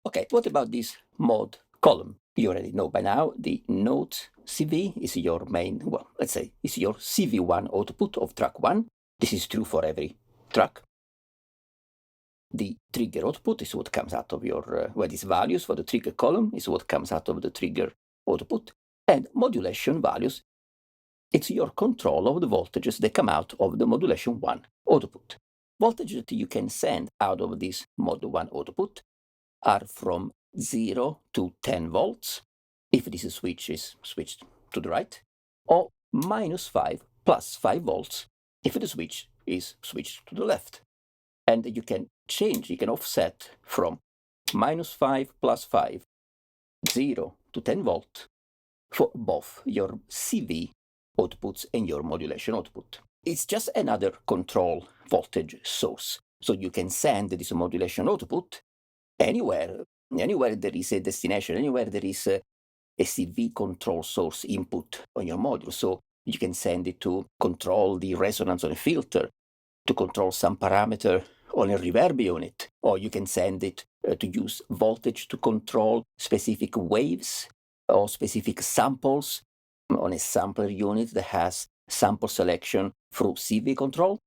Okay, what about this mod column? You already know by now the node CV is your main, well, let's say, is your CV1 output of track 1. This is true for every track. The trigger output is what comes out of your, well, these values for the trigger column is what comes out of the trigger output. And modulation values, it's your control of the voltages that come out of the modulation 1 output. Voltage that you can send out of this mod1 output are from 0 to 10 volts, if this switch is switched to the right, or -5 plus 5 volts, if the switch is switched to the left. And you can change, you can offset from -5 plus 5, 0 to 10 volt for both your CV outputs and your modulation output. It's just another control voltage source. So you can send this modulation output anywhere there is a destination, anywhere there is a CV control source input on your module. So you can send it to control the resonance on a filter, to control some parameter on a reverb unit, or you can send it to use voltage to control specific waves or specific samples on a sampler unit that has sample selection through CV control.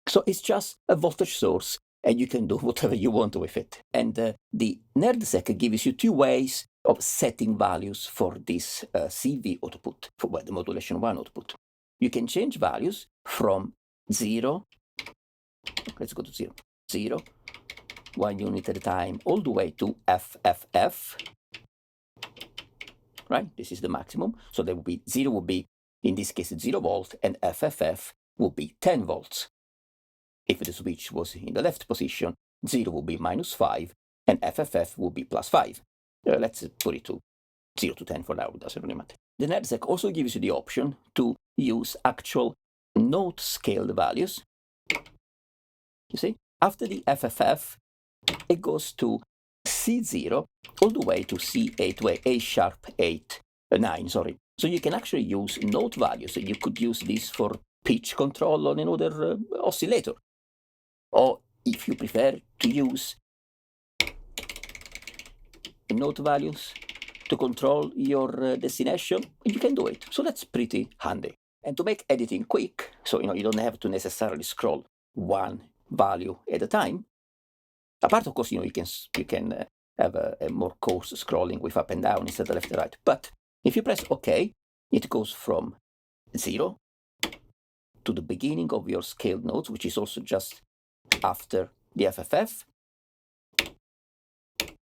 So it's just a voltage source, and you can do whatever you want with it. And the NerdSeq gives you two ways of setting values for this CV output, for the modulation 1 output. You can change values from 0, let's go to 0, 0, 1 unit at a time, all the way to FFF, right? This is the maximum. So there will be 0 will be, in this case, 0 volt, and FFF will be 10 volts. If the switch was in the left position, 0 will be -5, and FFF will be +5. Let's put it to 0 to 10 for now, it doesn't really matter. The NerdSeq also gives you the option to use actual note scaled values. You see, after the FFF, it goes to C0 all the way to C8, where A sharp 8, 9, sorry. So you can actually use note values. So you could use this for pitch control on another oscillator. Or if you prefer to use note values to control your destination, you can do it. So that's pretty handy. And to make editing quick, so you don't have to necessarily scroll one value at a time. Apart, of course, you can have a more coarse scrolling with up and down instead of left and right. But if you press OK, it goes from 0 to the beginning of your scaled notes, which is also just after the FFF,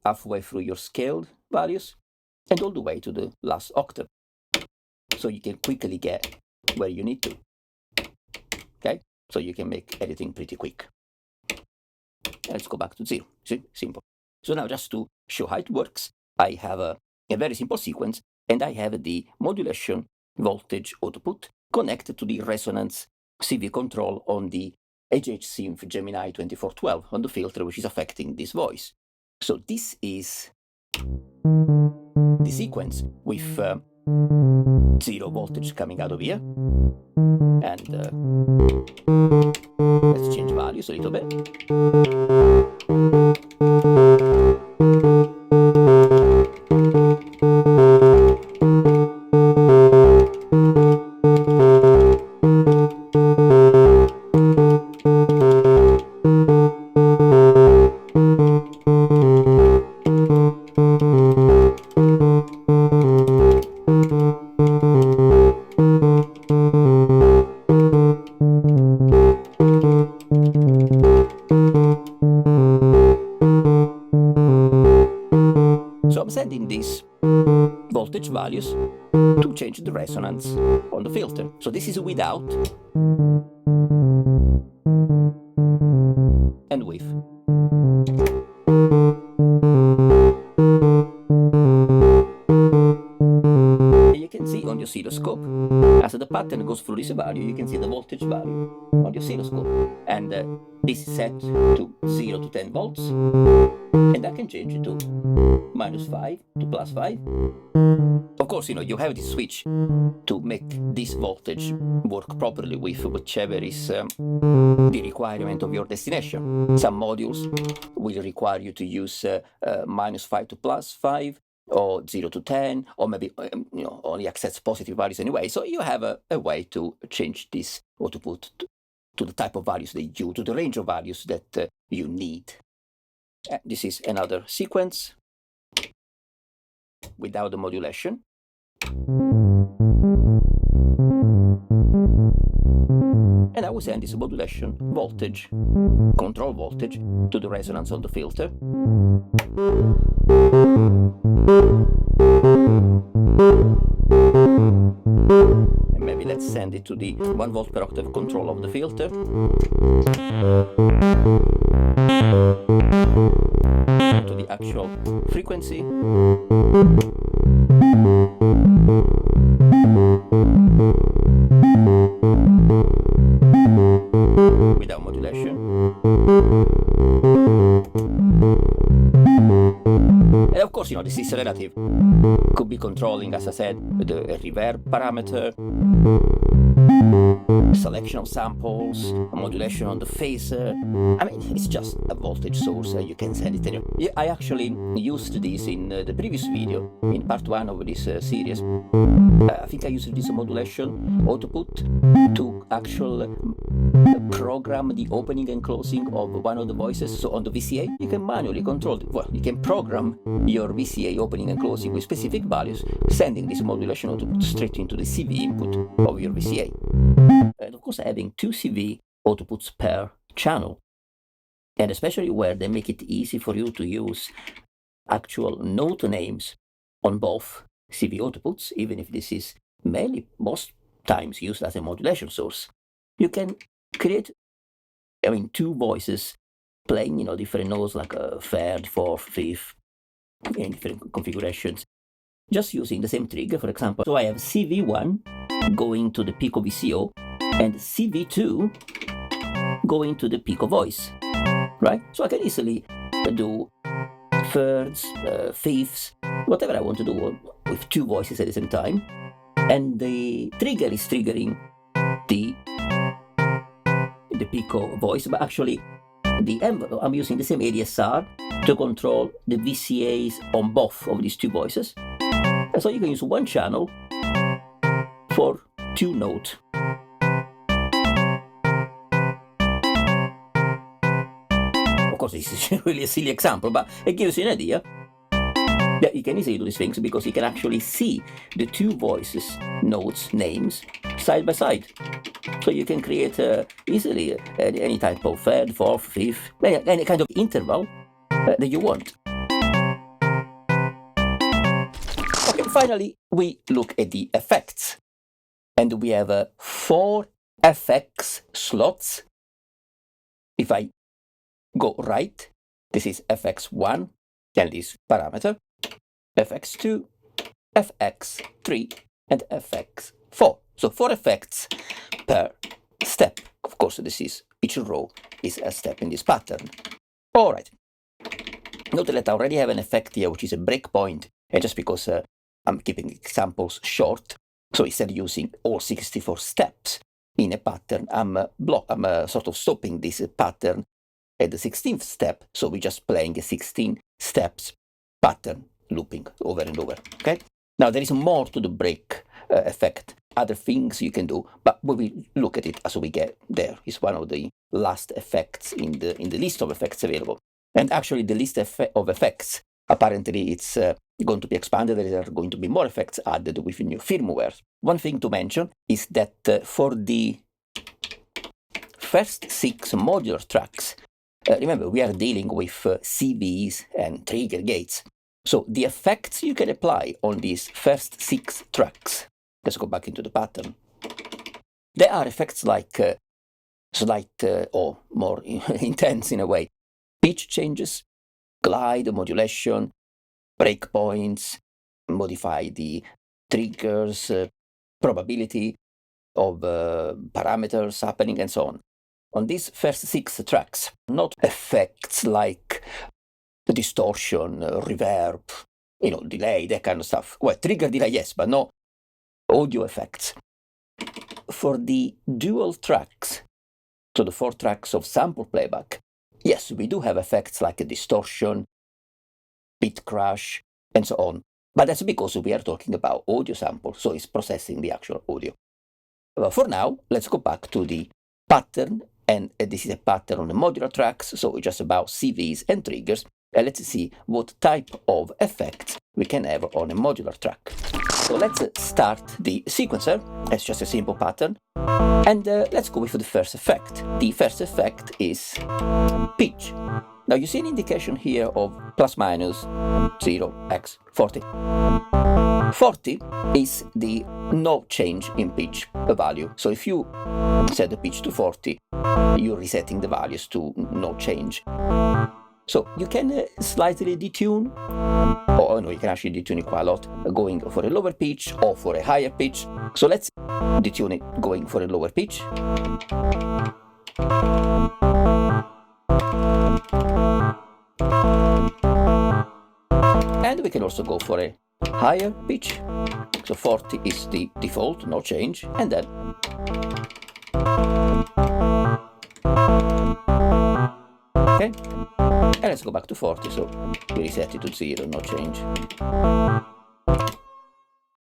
halfway through your scaled values, and all the way to the last octave. So you can quickly get where you need to. Okay? So you can make editing pretty quick. Let's go back to 0. See? Simple. So now, just to show how it works, I have a very simple sequence, and I have the modulation voltage output connected to the resonance CV control on the AJH Synth GEMINI 2412 on the filter, which is affecting this voice. So this is the sequence with 0 voltage coming out of here. And let's change values a little bit. Sending these voltage values to change the resonance on the filter. So this is without and with. And you can see on the oscilloscope, as the pattern goes through this value, you can see the voltage value on the oscilloscope. And this is set to 0 to 10 volts. And I can change it to -5 to +5. Of course, you have this switch to make this voltage work properly with whichever is the requirement of your destination. Some modules will require you to use -5 to +5, or 0 to 10, or maybe only accepts positive values anyway. So you have a way to change this output to the type of values that to the range of values that you need. This is another sequence without the modulation. And I will send this modulation voltage, control voltage, to the resonance on the filter. And maybe let's send it to the 1 volt per octave control of the filter. And to the actual frequency. Without modulation. And of course, this is relative. Could be controlling, as I said, the reverb parameter, selection of samples, modulation on the phaser. I mean, it's just a voltage source. You can send it anywhere. Yeah, I actually used this in the previous video, in part 1 of this series. I think I used this modulation output to actually program the opening and closing of one of the voices. So on the VCA, you can manually control it. Well, you can program your VCA opening and closing with specific values, sending this modulation output straight into the CV input of your VCA. And of course, having 2 CV outputs per channel, and especially where they make it easy for you to use actual note names on both CV outputs, even if this is mainly most times used as a modulation source, you can create, 2 voices playing, different notes like a third, fourth, fifth, in different configurations, just using the same trigger, for example. So I have CV1 going to the Pico VCO and CV2 going to the Pico voice, right? So I can easily do thirds, fifths, whatever I want to do with 2 voices at the same time. And the trigger is triggering the Pico voice, but actually I'm using the same ADSR to control the VCAs on both of these 2 voices. And so you can use 1 channel for 2 notes. Of course, this is really a silly example, but it gives you an idea. Yeah, you can easily do these things because you can actually see the 2 voices, notes, names, side by side. So you can create easily any type of third, fourth, fifth, any kind of interval that you want. Okay, finally, we look at the effects. And we have 4 FX slots. If I go right, this is FX1, and this parameter, FX2, FX3, and FX4. So 4 effects per step. Of course, each row is a step in this pattern. All right. Note that I already have an effect here, which is a breakpoint, and just because I'm keeping examples short, so instead of using all 64 steps in a pattern, I'm sort of stopping this pattern at the 16th step, so we're just playing a 16 steps pattern, looping over and over, okay? Now, there is more to the break effect, other things you can do, but we will look at it as we get there. It's one of the last effects in the list of effects available. And actually, the list of effects, apparently, it's going to be expanded. There are going to be more effects added with new firmware. One thing to mention is that for the first 6 modular tracks, remember, we are dealing with CVs and trigger gates. So the effects you can apply on these first 6 tracks, let's go back into the pattern. There are effects like slight or more intense in a way, pitch changes, glide, modulation, breakpoints, modify the triggers, probability of parameters happening, and so on. On these first 6 tracks, not effects like distortion, reverb, delay, that kind of stuff. Well, trigger delay, yes, but no audio effects. For the dual tracks, so the 4 tracks of sample playback, yes, we do have effects like a distortion, bit crash, and so on. But that's because we are talking about audio sample, so it's processing the actual audio. But for now, let's go back to the pattern, and this is a pattern on the modular tracks, so it's just about CVs and triggers. Let's see what type of effects we can have on a modular track. So let's start the sequencer. It's just a simple pattern. And let's go with the first effect. The first effect is pitch. Now you see an indication here of plus minus 0x 40. 40 is the no change in pitch value. So if you set the pitch to 40, you're resetting the values to no change. So you can slightly detune, or no, you can actually detune it quite a lot, going for a lower pitch or for a higher pitch. So let's detune it going for a lower pitch. And we can also go for a higher pitch. So 40 is the default, no change, and then okay. And let's go back to 40, so we reset it to 0, no change.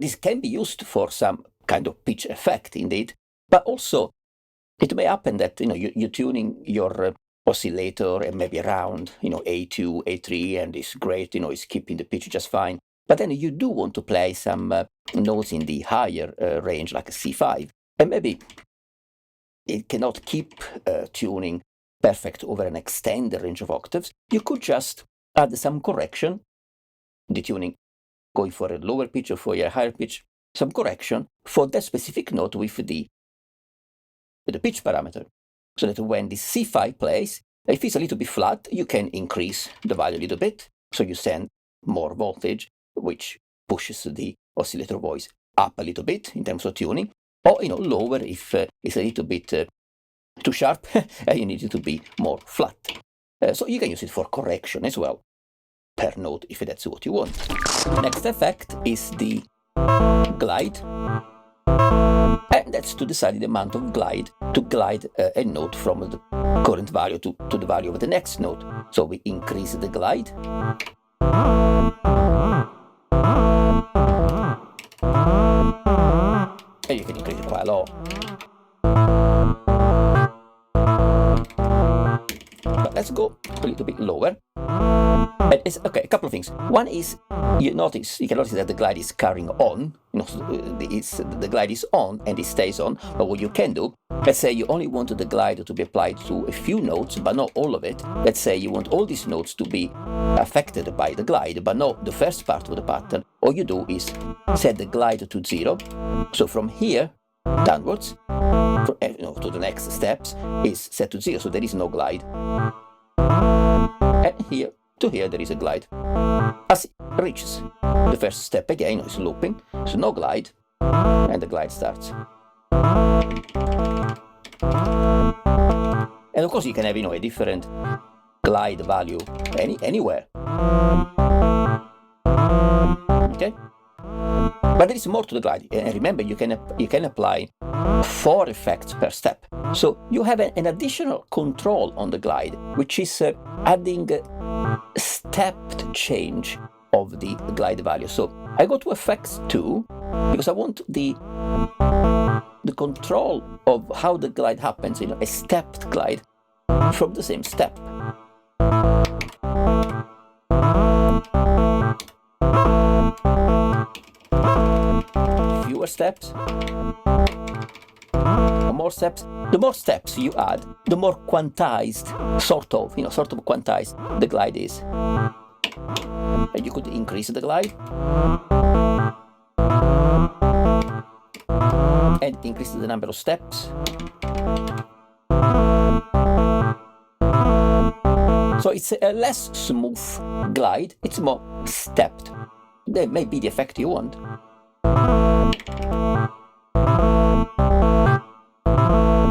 This can be used for some kind of pitch effect, indeed, but also it may happen that you're tuning your oscillator and maybe around A2, A3, and it's great, it's keeping the pitch just fine. But then you do want to play some notes in the higher range, like a C5, and maybe it cannot keep tuning perfect over an extended range of octaves. You could just add some correction, detuning, going for a lower pitch or for a higher pitch, some correction for that specific note with the pitch parameter. So that when the C5 plays, if it's a little bit flat, you can increase the value a little bit. So you send more voltage, which pushes the oscillator voice up a little bit in terms of tuning, or lower if it's a little bit too sharp and you need it to be more flat. So you can use it for correction as well, per note, if that's what you want. Next effect is the glide, and that's to decide the amount of glide to glide a note from the current value to the value of the next note. So we increase the glide. And you can increase it quite a lot. But let's go a little bit lower. Okay, a couple of things. One is you can notice that the glide is carrying on. The glide is on and it stays on. But what you can do, let's say you only want the glide to be applied to a few notes, but not all of it. Let's say you want all these notes to be affected by the glide, but not the first part of the pattern. All you do is set the glide to 0. So from here downwards, to the next steps is set to 0. So there is no glide. And here to here there is a glide. As it reaches the first step again, it's looping, so no glide, and the glide starts. And of course you can have a different glide value anywhere. Okay? But there is more to the glide, and remember you can apply 4 effects per step. So you have an additional control on the glide, which is adding stepped change of the glide value. So I go to effects 2 because I want the control of how the glide happens, a stepped glide from the same step. Fewer steps, or more steps. The more steps you add, the more quantized, sort of quantized the glide is. And you could increase the glide and increase the number of steps. So it's a less smooth glide, it's more stepped. That may be the effect you want.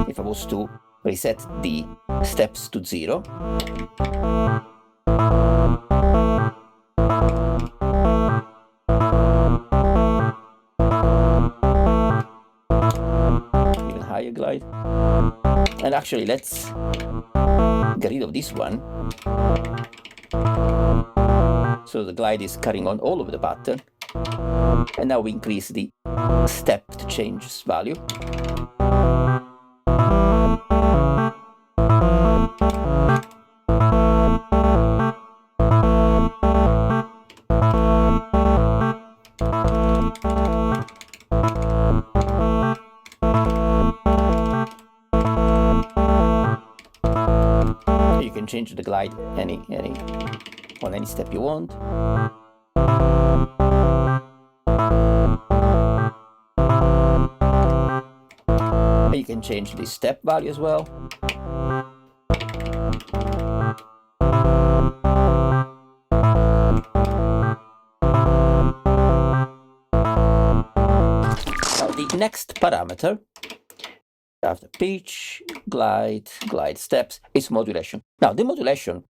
If I was to reset the steps to 0, glide. And actually, let's get rid of this one. So the glide is carrying on all over the pattern. And now we increase the step to change value. You can change the glide on any step you want. And you can change the step value as well. Now the next parameter after pitch, glide steps is modulation. Now the modulation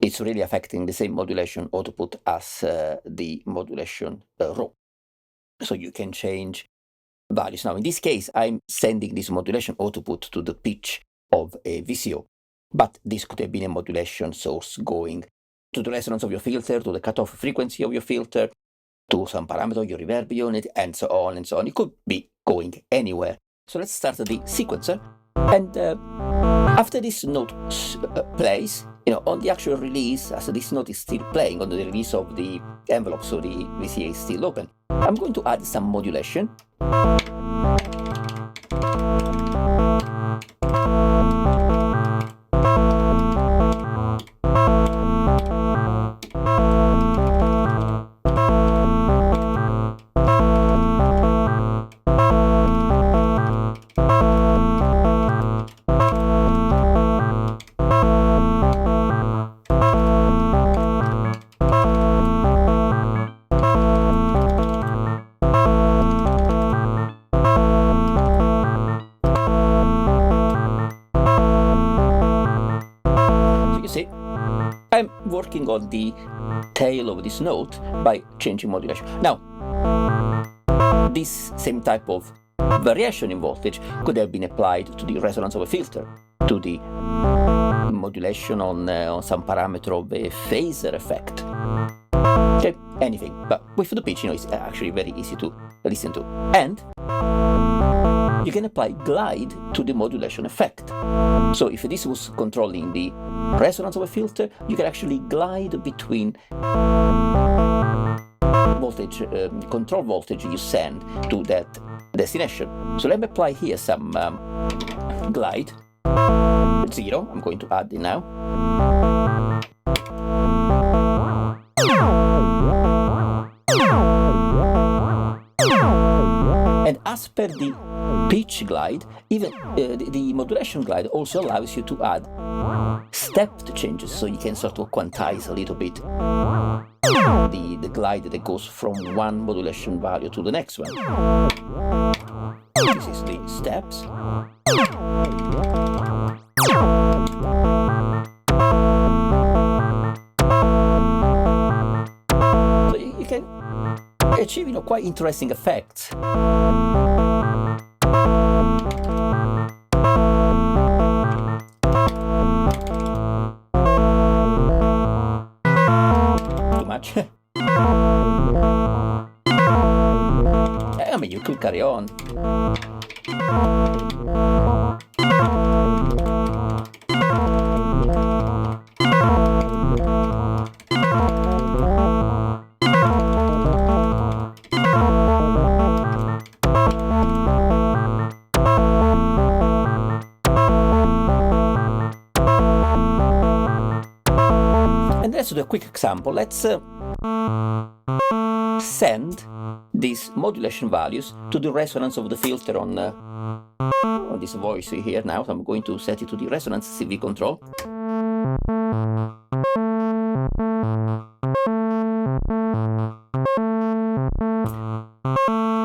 is really affecting the same modulation output as the modulation row. So you can change values. Now in this case, I'm sending this modulation output to the pitch of a VCO, but this could have been a modulation source going to the resonance of your filter, to the cutoff frequency of your filter, to some parameter, your reverb unit, and so on and so on. It could be going anywhere. So let's start the sequencer, and after this note plays, on the actual release, as this note is still playing on the release of the envelope, so the VCA is still open, I'm going to add some modulation. I'm working on the tail of this note by changing modulation. Now, this same type of variation in voltage could have been applied to the resonance of a filter, to the modulation on some parameter of a phasor effect. Okay, anything. But with the pitch, it's actually very easy to listen to. And you can apply glide to the modulation effect. So if this was controlling the resonance of a filter, you can actually glide between voltage, control voltage you send to that destination. So let me apply here some glide. 0, I'm going to add it now. And as per the pitch glide, even the modulation glide also allows you to add stepped changes, so you can sort of quantize a little bit the glide that goes from one modulation value to the next one. This is the steps. So you can achieve quite interesting effects. Too much. I mean, you could carry on. And let's do a quick example. Let's send these modulation values to the resonance of the filter on this voice here now. So I'm going to set it to the resonance CV control.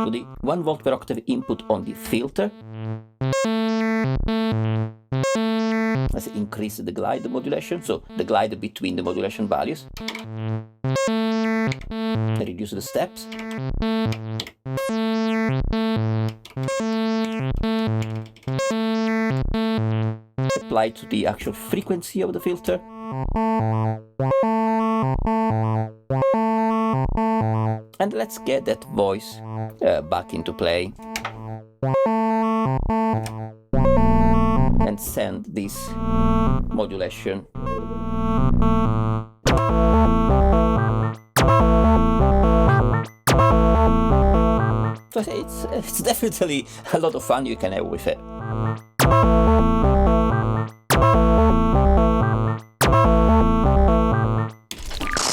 To the 1 volt per octave input on the filter. Let's increase the glide modulation, so the glide between the modulation values. Reduce the steps. apply to the actual frequency of the filter. And let's get that voice back into play. And send this modulation. So it's definitely a lot of fun you can have with it.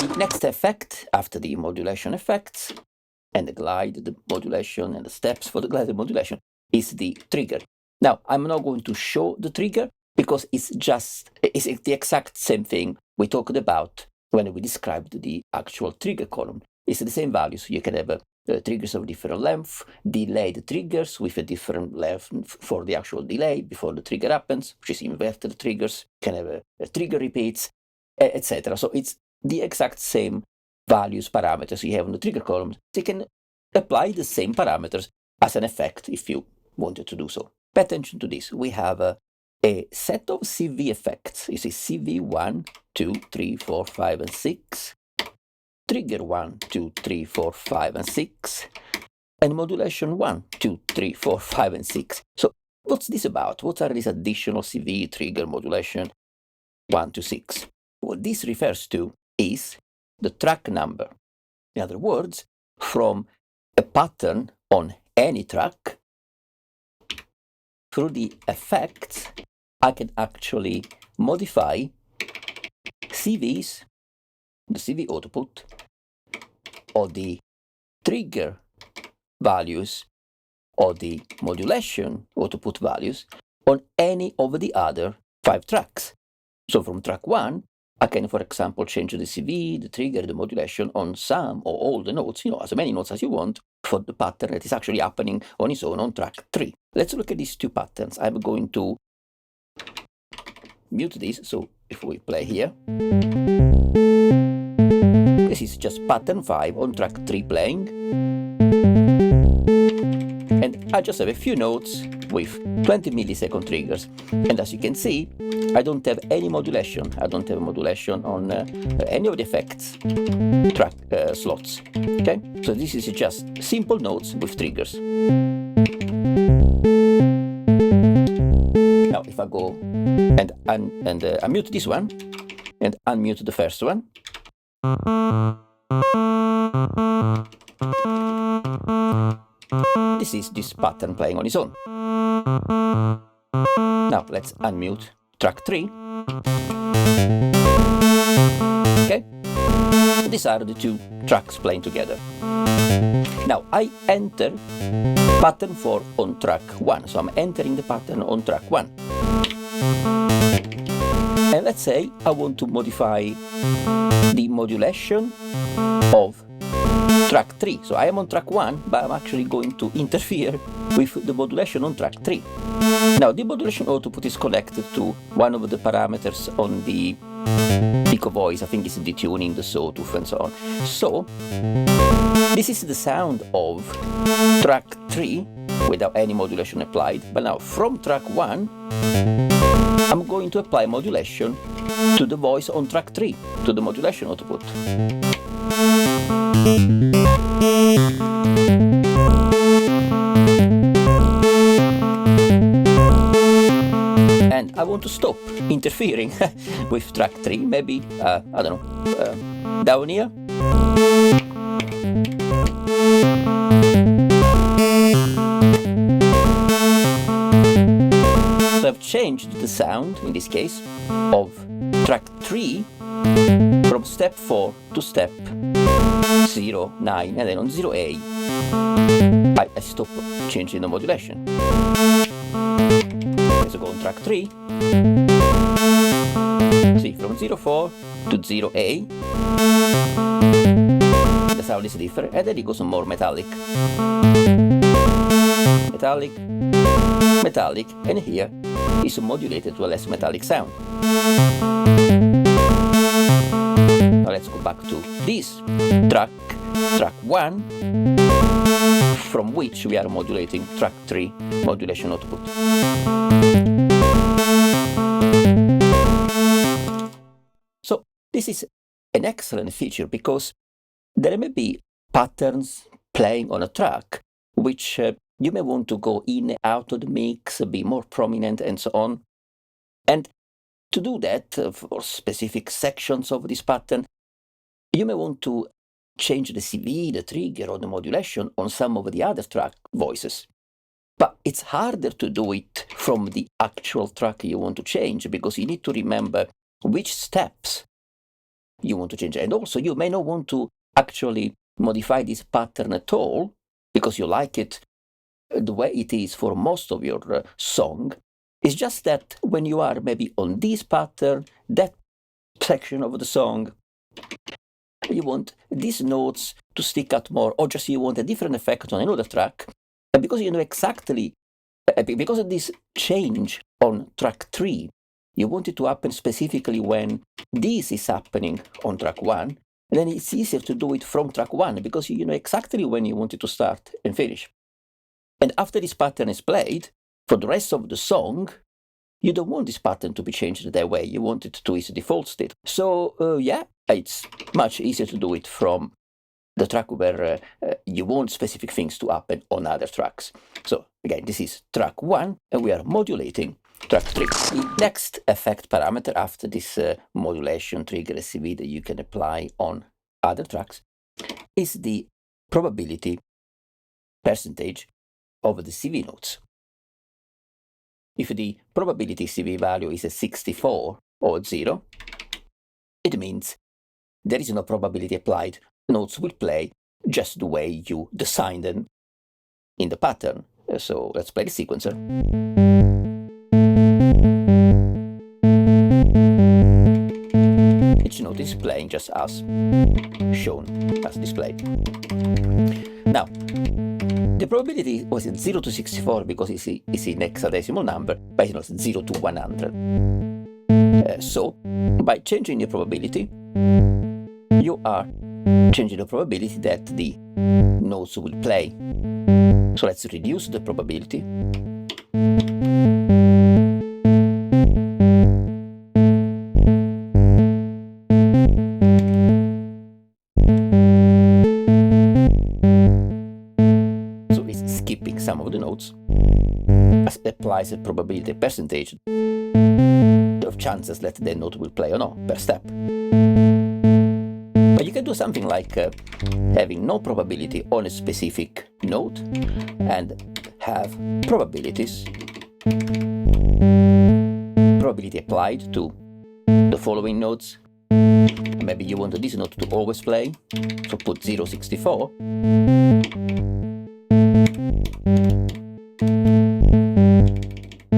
The next effect after the modulation effects and the glide, the modulation, and the steps for the glide and modulation is the trigger. Now, I'm not going to show the trigger because it's the exact same thing we talked about when we described the actual trigger column. It's the same values. You can have triggers of different length, delayed triggers with a different length for the actual delay before the trigger happens, which is inverted triggers. You can have trigger repeats, etc. So it's the exact same values, parameters you have on the trigger column. So you can apply the same parameters as an effect if you wanted to do so. Pay attention to this. We have a set of CV effects. You see CV1, 2, 3, 4, 5, and 6. Trigger 1, 2, 3, 4, 5, and 6. And modulation 1, 2, 3, 4, 5, and 6. So what's this about? What are these additional CV, trigger, modulation 1 to 6? What this refers to is the track number. In other words, from a pattern on any track, through the effects, I can actually modify CVs, the CV output, or the trigger values, or the modulation output values on any of the other 5 tracks. So from track 1, I can, for example, change the CV, the trigger, the modulation on some or all the notes, as many notes as you want, for the pattern that is actually happening on its own on track 3. Let's look at these 2 patterns. I'm going to mute this, so if we play here, this is just pattern 5 on track 3 playing. And I just have a few notes with 20 millisecond triggers. And as you can see, I don't have any modulation. I don't have modulation on any of the effects track slots. Okay, so this is just simple notes with triggers. Now, if I go and unmute this one and unmute the first one, this is this pattern playing on its own. Now let's unmute track 3. Okay, these are the 2 tracks playing together. Now I enter pattern 4 on track 1, so I'm entering the pattern on track 1. And let's say I want to modify the modulation of track 3. So I am on track 1, but I'm actually going to interfere with the modulation on track 3. Now the modulation output is connected to one of the parameters on the Pico voice. I think it's detuning, the sawtooth, and so on. So this is the sound of track 3 without any modulation applied. But now from track 1, I'm going to apply modulation to the voice on track 3, to the modulation output. And I want to stop interfering with track 3, maybe, I don't know, down here. So I've changed the sound, in this case, of track 3 from step 4 to step 0, 9, and then on 0A, I stop changing the modulation. Let's go on track 3. See, from 0.4 to 0A, the sound is different, and then it goes on more metallic. Metallic, metallic, and here is modulated to a less metallic sound. Now let's go back to this track 1, from which we are modulating track 3 modulation output. this is an excellent feature because there may be patterns playing on a track which you may want to go in and out of the mix, be more prominent, and so on. And to do that, for specific sections of this pattern, you may want to change the CV, the trigger, or the modulation on some of the other track voices. But it's harder to do it from the actual track you want to change because you need to remember which steps you want to change. And also, you may not want to actually modify this pattern at all because you like it the way it is for most of your song. It's just that when you are maybe on this pattern, that section of the song, you want these notes to stick out more, or just you want a different effect on another track. And because you know exactly, because of this change on track 3, you want it to happen specifically when this is happening on track 1, and then it's easier to do it from track 1 because you know exactly when you want it to start and finish. And after this pattern is played, for the rest of the song, you don't want this pattern to be changed that way. You want it to its default state. So yeah, it's much easier to do it from the track where you want specific things to happen on other tracks. So again, this is track 1, and we are modulating track 3. The next effect parameter after this modulation trigger CV that you can apply on other tracks is the probability percentage of the CV notes. If the probability CV value is a 64 or 0, it means there is no probability applied. Notes will play just the way you design them in the pattern. So let's play the sequencer. Each note is playing just as shown, as displayed. Now, the probability was 0 to 64 because it's in hexadecimal number, but it's not 0 to 100. So, by changing the probability, you are changing the probability that the notes will play. So let's reduce the probability. So it's skipping some of the notes. Applies a probability percentage of chances that the note will play or not per step. But you can do something like having no probability on a specific note and have probabilities. Probability applied to the following notes. Maybe you want this note to always play, so put 0.64.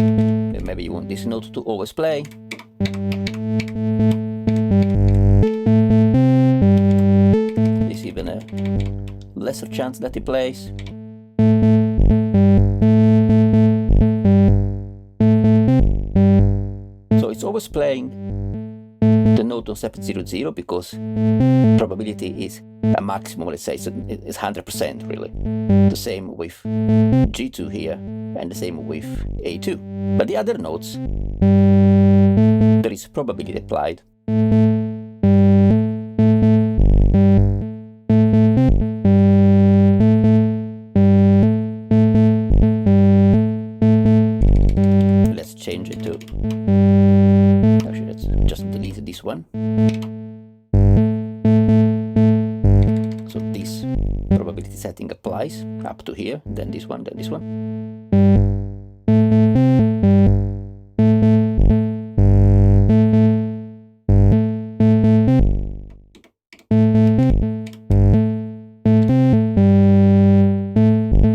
And maybe you want this note to always play. There's even a lesser chance that it plays. So it's always playing the note on step 0.0 because probability is a maximum, let's say, so it's 100% really. The same with G2 here, and the same with A2. But the other notes, there is probability applied. Let's change it to, actually let's just delete this one. So this probability setting applies up to here, then this one, then this one.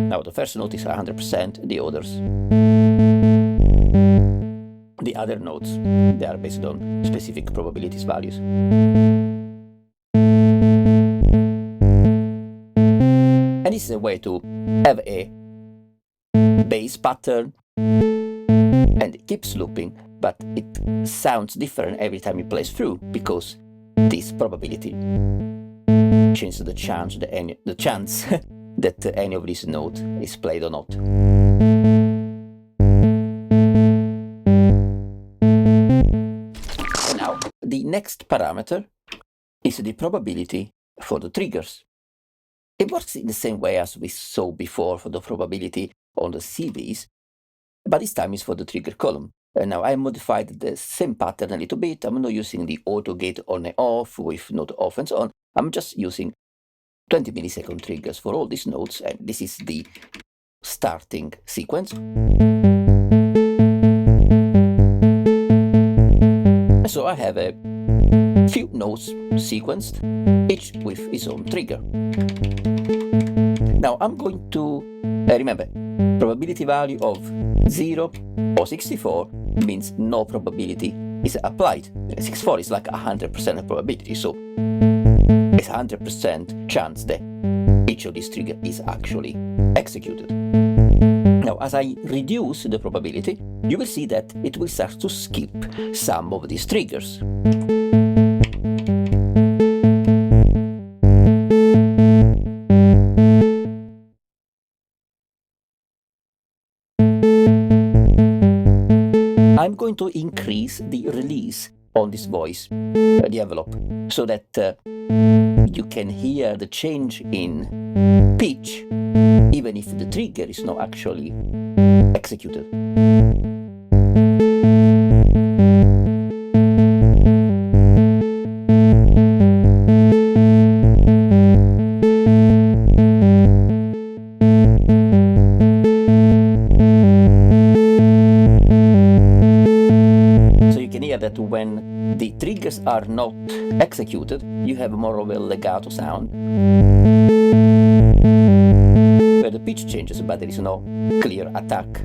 Now the first note is 100%, the others. The other notes, they are based on specific probabilities values. And this is a way to have a bass pattern, and it keeps looping, but it sounds different every time it plays through because this probability changes the chance that any of these notes is played or not. next parameter is the probability for the triggers. It works in the same way as we saw before for the probability on the CVs, but this time it's for the trigger column. Now I modified the same pattern a little bit. I'm not using the auto gate on and off with node off and so on. I'm just using 20 millisecond triggers for all these nodes, and this is the starting sequence. So I have a few nodes sequenced, each with its own trigger. Now I'm going to remember, probability value of 0 or 64 means no probability is applied. 64 is like 100% probability, so it's 100% chance that each of these triggers is actually executed. Now, as I reduce the probability, you will see that it will start to skip some of these triggers. I'm going to increase the release on this voice, the envelope, so that you can hear the change in pitch even if the trigger is not actually executed. So you can hear that when the triggers are not executed, you have more of a legato sound, where the pitch changes, but there is no clear attack. So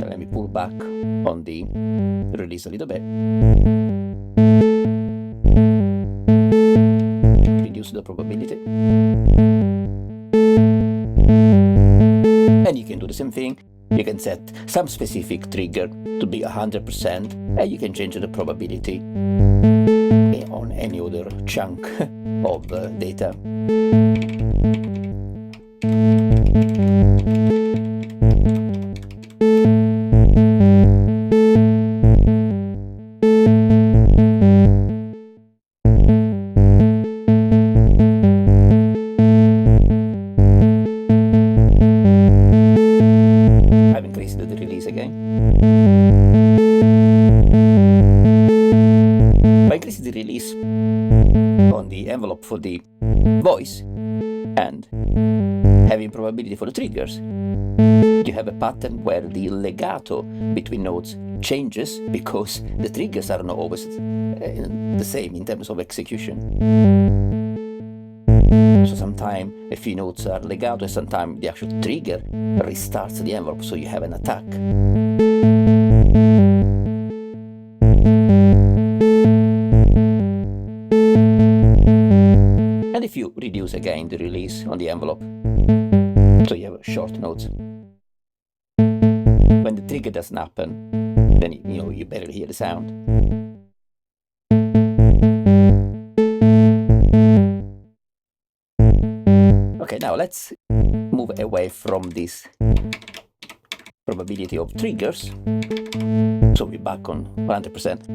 let me pull back on the release a little bit. Reduce the probability. And you can do the same thing. You can set some specific trigger to be 100%, and you can change the probability on any other chunk of data. I've increased the release again. By increasing the release on the envelope for the voice and having probability for the triggers, you have a pattern where the legato between nodes changes because the triggers are not always the same in terms of execution. So sometimes a few nodes are legato, and sometimes the actual trigger restarts the envelope, so you have an attack. And if you reduce again the release on the envelope, so you have short nodes, when the trigger doesn't happen, then you barely hear the sound. Okay, now let's move away from this probability of triggers. So we're back on 100%.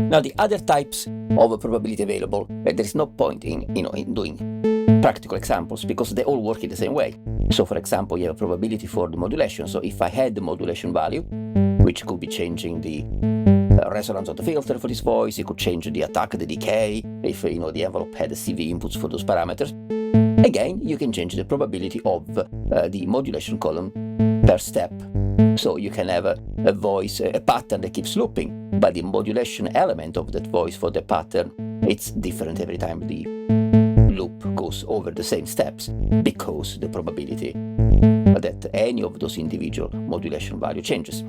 Now the other types of probability available, there is no point in doing practical examples because they all work in the same way. So for example, you have a probability for the modulation. So if I had the modulation value, which could be changing the resonance of the filter for this voice, it could change the attack, the decay, if the envelope had the CV inputs for those parameters. Again, you can change the probability of the modulation column per step. So you can have a voice, a pattern that keeps looping, but the modulation element of that voice for the pattern, it's different every time the loop goes over the same steps, because the probability that any of those individual modulation value changes.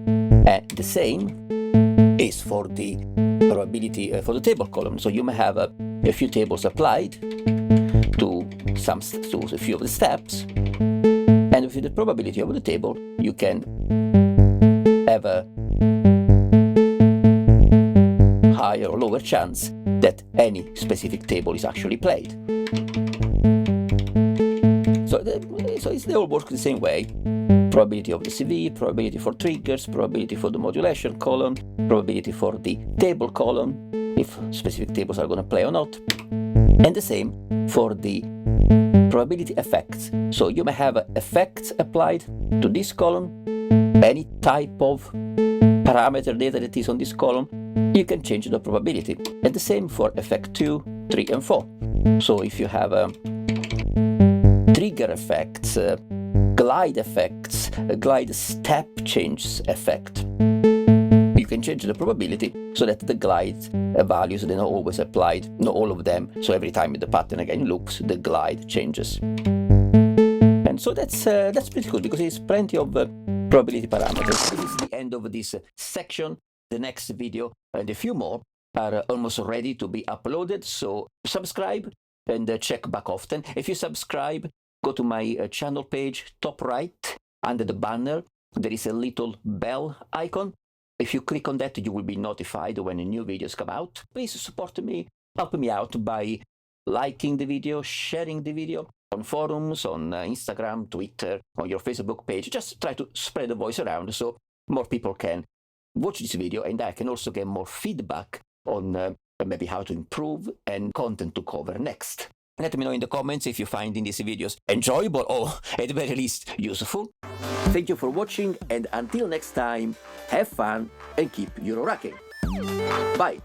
And the same is for the probability for the table column. So you may have a few tables applied to a few of the steps, and with the probability of the table, you can have a higher or lower chance that any specific table is actually played. So they all work the same way. probability of the CV, probability for triggers, probability for the modulation column, probability for the table column, if specific tables are going to play or not, and the same for the probability effects. So you may have effects applied to this column, any type of parameter data that is on this column, you can change the probability. And the same for effect 2, 3, and 4. So if you have trigger effects, glide effects, glide step change effect, you can change the probability so that the glide values are not always applied, not all of them. So every time the pattern again loops, the glide changes. And so that's pretty cool because it's plenty of probability parameters. This is the end of this section. The next video and a few more are almost ready to be uploaded. So subscribe and check back often. If you subscribe, go to my channel page, top right, under the banner, there is a little bell icon. If you click on that, you will be notified when new videos come out. Please support me, help me out by liking the video, sharing the video on forums, on Instagram, Twitter, on your Facebook page. Just try to spread the voice around so more people can watch this video, and I can also get more feedback on maybe how to improve and content to cover next. Let me know in the comments if you find these videos enjoyable or at the very least useful. Thank you for watching, and until next time, have fun and keep Euroracking. Bye!